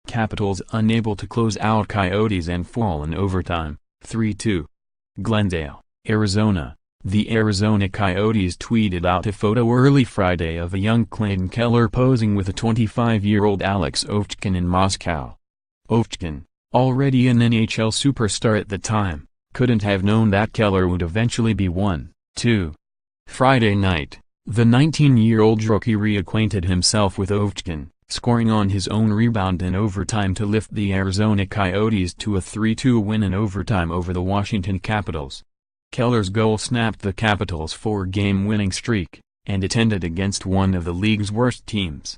Capitals unable to close out Coyotes and fall in overtime, 3-2. Glendale, Arizona. The Arizona Coyotes tweeted out a photo early Friday of a young Clayton Keller posing with a 25-year-old Alex Ovechkin in Moscow. Ovechkin, already an NHL superstar at the time, couldn't have known that Keller would eventually be one, too. Friday night, the 19-year-old rookie reacquainted himself with Ovechkin, scoring on his own rebound in overtime to lift the Arizona Coyotes to a 3-2 win in overtime over the Washington Capitals. Keller's goal snapped the Capitals' 4-game winning streak, and it ended against one of the league's worst teams.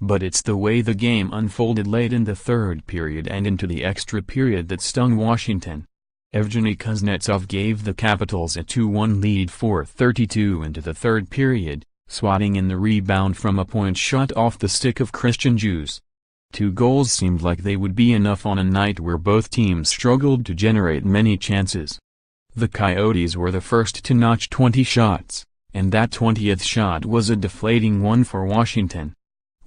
But it's the way the game unfolded late in the third period and into the extra period that stung Washington. Evgeny Kuznetsov gave the Capitals a 2-1 lead 4:32 into the third period, swatting in the rebound from a point shot off the stick of Christian Djoos. 2 goals seemed like they would be enough on a night where both teams struggled to generate many chances. The Coyotes were the first to notch 20 shots, and that 20th shot was a deflating one for Washington.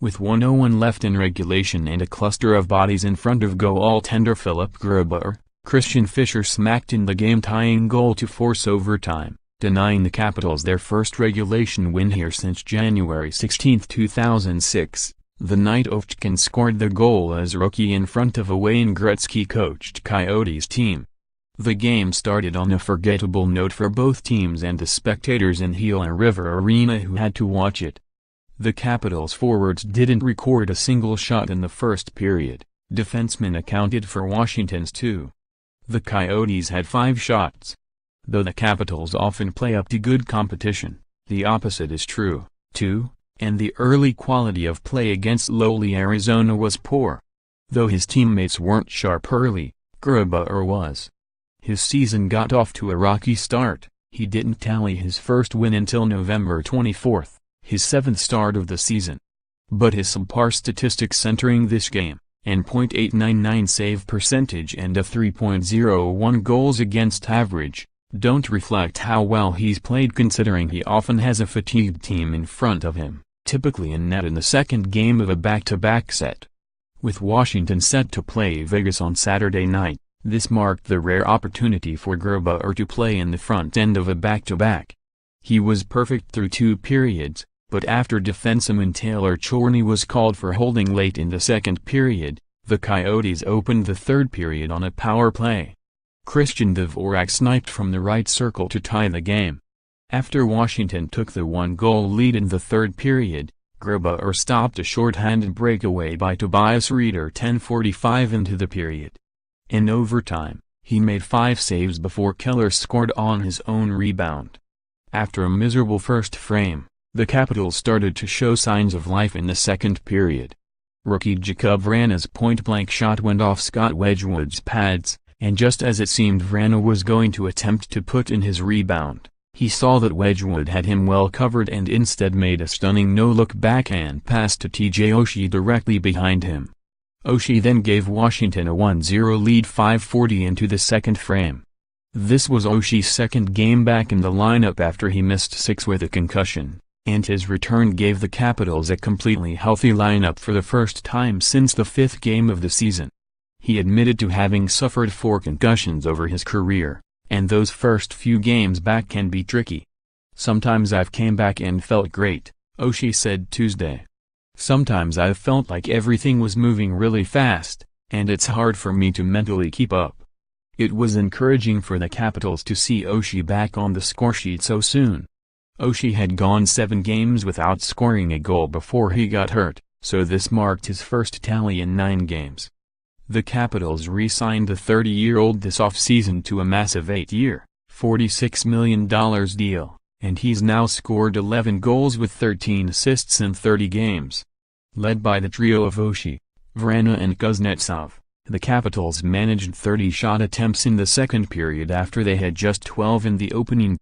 With 1:01 left in regulation and a cluster of bodies in front of goaltender Philip Grubauer, Christian Fischer smacked in the game-tying goal to force overtime, denying the Capitals their first regulation win here since January 16, 2006, the night Ovechkin scored the goal as rookie in front of a Wayne Gretzky-coached Coyotes team. The game started on a forgettable note for both teams and the spectators in Gila River Arena who had to watch it. The Capitals forwards didn't record a single shot in the first period. Defensemen accounted for Washington's 2. The Coyotes had 5 shots. Though the Capitals often play up to good competition, the opposite is true, too, and the early quality of play against lowly Arizona was poor. Though his teammates weren't sharp early, Grubauer was. His season got off to a rocky start. He didn't tally his first win until November 24, his 7th start of the season. But his subpar statistics entering this game, and .899 save percentage and a 3.01 goals against average, don't reflect how well he's played considering he often has a fatigued team in front of him, typically in net in the second game of a back-to-back set. With Washington set to play Vegas on Saturday night, this marked the rare opportunity for Grubauer to play in the front end of a back-to-back. He was perfect through 2 periods, but after defenseman Taylor Chorney was called for holding late in the second period, the Coyotes opened the third period on a power play. Christian Dvorak sniped from the right circle to tie the game. After Washington took the 1-goal lead in the third period, Grubauer stopped a shorthanded breakaway by Tobias Rieder 10:45 into the period. In overtime, he made 5 saves before Keller scored on his own rebound. After a miserable first frame, the Capitals started to show signs of life in the second period. Rookie Jakub Vrana's point-blank shot went off Scott Wedgwood's pads, and just as it seemed Vrana was going to attempt to put in his rebound, he saw that Wedgwood had him well covered and instead made a stunning no-look backhand pass to TJ Oshie directly behind him. Oshie then gave Washington a 1-0 lead 5:40 into the second frame. This was Oshie's second game back in the lineup after he missed 6 with a concussion, and his return gave the Capitals a completely healthy lineup for the first time since the 5th game of the season. He admitted to having suffered 4 concussions over his career, and those first few games back can be tricky. "Sometimes I've came back and felt great," Oshie said Tuesday. "Sometimes I've felt like everything was moving really fast, and it's hard for me to mentally keep up." It was encouraging for the Capitals to see Oshie back on the scoresheet so soon. Oshie had gone 7 games without scoring a goal before he got hurt, so this marked his first tally in 9 games. The Capitals re-signed the 30-year-old this offseason to a massive 8-year, $46 million deal, and he's now scored 11 goals with 13 assists in 30 games. Led by the trio of Oshie, Vrana and Kuznetsov, the Capitals managed 30 shot attempts in the second period after they had just 12 in the opening